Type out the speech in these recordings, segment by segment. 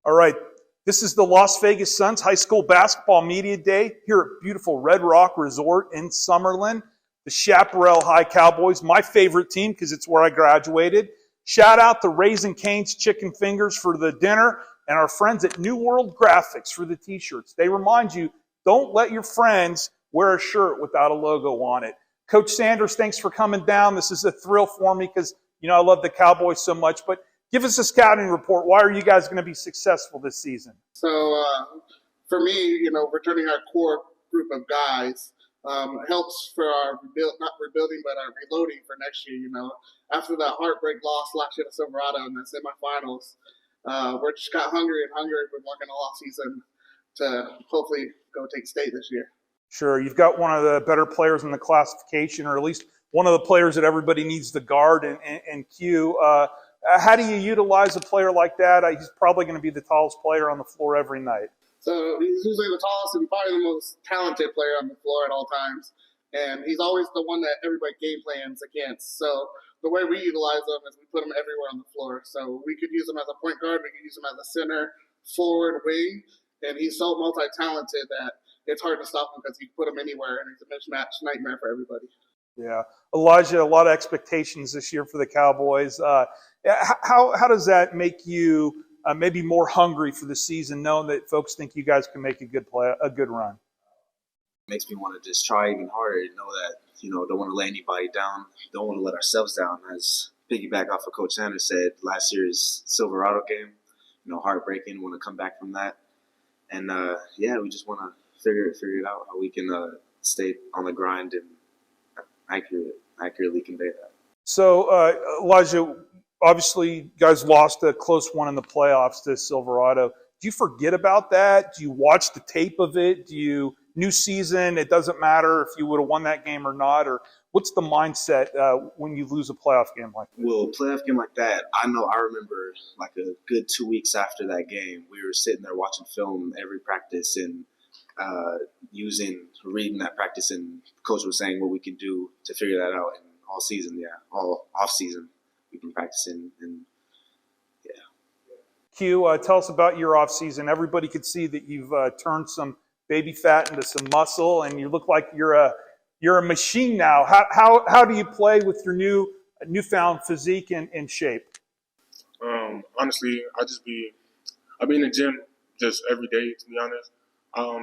All right. This is the Las Vegas Suns High School Basketball Media Day here at beautiful Red Rock Resort in Summerlin. The Chaparral High Cowboys, my favorite team because it's where I graduated. Shout out to Raising Cane's Chicken Fingers for the dinner and our friends at New World Graphics for the t-shirts. They remind you, don't let your friends wear a shirt without a logo on it. Coach Sanders, thanks for coming down. This is a thrill for me because, I love the Cowboys so much. But give us a scouting report. Why are you guys going to be successful this season? So for me, returning our core group of guys helps for our not rebuilding, but our reloading for next year. After that heartbreak loss last year to Silverado in the semifinals, we're just got hungry and hungry. We're working all off season to hopefully go take state this year. Sure, you've got one of the better players in the classification, or at least one of the players that everybody needs to guard and Q. How do you utilize a player like that? He's probably going to be the tallest player on the floor every night. So he's usually the tallest and probably the most talented player on the floor at all times. And he's always the one that everybody game plans against. So the way we utilize him is we put him everywhere on the floor. So we could use him as a point guard. We could use him as a center, forward, wing. And he's so multi-talented that it's hard to stop him because you put him anywhere, and it's a mismatch nightmare for everybody. Yeah. Elijah, a lot of expectations this year for the Cowboys. How does that make you maybe more hungry for the season, knowing that folks think you guys can make a good run? It makes me want to just try even harder, know that, don't want to let anybody down, don't want to let ourselves down. As piggyback off of Coach Sanders said, last year's Silverado game, heartbreaking, want to come back from that. And, we just want to figure it out, how we can stay on the grind and accurately convey that. So, Elijah, obviously you guys lost a close one in the playoffs to Silverado. Do you forget about that? Do you watch the tape of it? New season, it doesn't matter if you would have won that game or not? Or what's the mindset when you lose a playoff game like that? Well, a playoff game like that, I remember like a good 2 weeks after that game, we were sitting there watching film every practice and reading that practice, and coach was saying what we can do to figure that out. And all season, all off season, we've been practicing, and Q, tell us about your off season. Everybody could see that you've turned some baby fat into some muscle, and you look like you're a machine now. How do you play with your newfound physique and shape? Honestly, I be in the gym just every day, to be honest.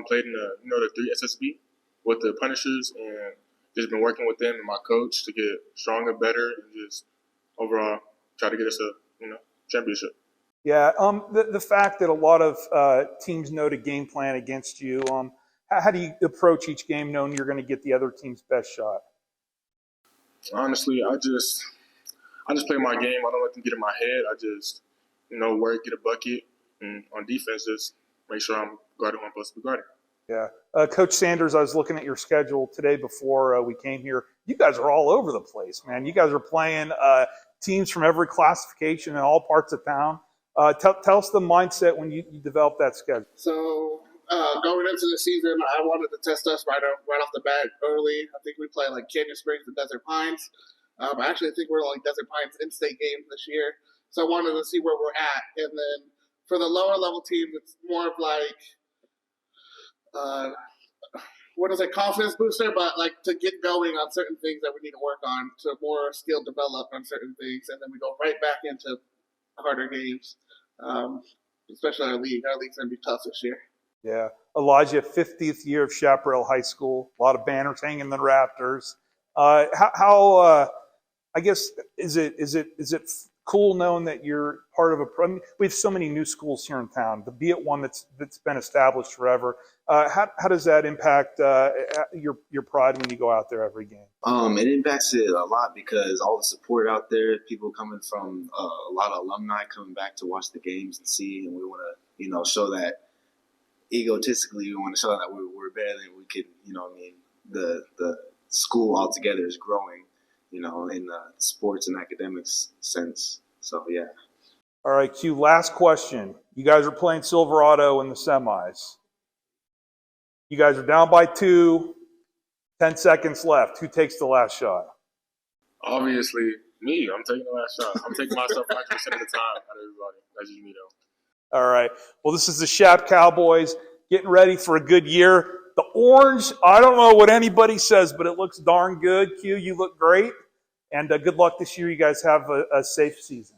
Played in the 3 SSB with the Punishers, and just been working with them and my coach to get stronger, better, and just overall try to get us a championship. Yeah, the fact that a lot of teams know to game plan against you, how do you approach each game knowing you're going to get the other team's best shot? Honestly, I just play my game. I don't let them get in my head. I just work, get a bucket, and on defense, just make sure I'm guarding what I'm supposed to be guarding. Yeah. Coach Sanders, I was looking at your schedule today before we came here. You guys are all over the place, man. You guys are playing teams from every classification in all parts of town. Tell us the mindset when you developed that schedule. So going into the season, I wanted to test us right off the bat early. I think we play like Canyon Springs and Desert Pines. I actually think we're like Desert Pines in-state games this year. So I wanted to see where we're at. And then for the lower level teams, it's more of like, confidence booster, but like to get going on certain things that we need to work on, to more skill develop on certain things. And then we go right back into harder games, especially our league. Our league's going to be tough this year. Yeah. Elijah, 50th year of Chaparral High School. A lot of banners hanging in the rafters. I guess, is it cool knowing that you're part of we have so many new schools here in town, to be at one that's been established forever. How does that impact your pride when you go out there every game? It impacts it a lot because all the support out there, people coming from a lot of alumni coming back to watch the games and see, and we want to, show that egotistically, we want to show that we're better than we could, the school altogether is growing, in the sports and academics sense. So, yeah. All right, Q, last question. You guys are playing Silverado in the semis. You guys are down by 2, 10 seconds left. Who takes the last shot? Obviously, me. I'm taking the last shot. I'm taking myself 100% of the time out of everybody. That's just me, though. All right. Well, this is the Shap Cowboys getting ready for a good year. The orange, I don't know what anybody says, but it looks darn good. Q, you look great. And good luck this year. You guys have a safe season.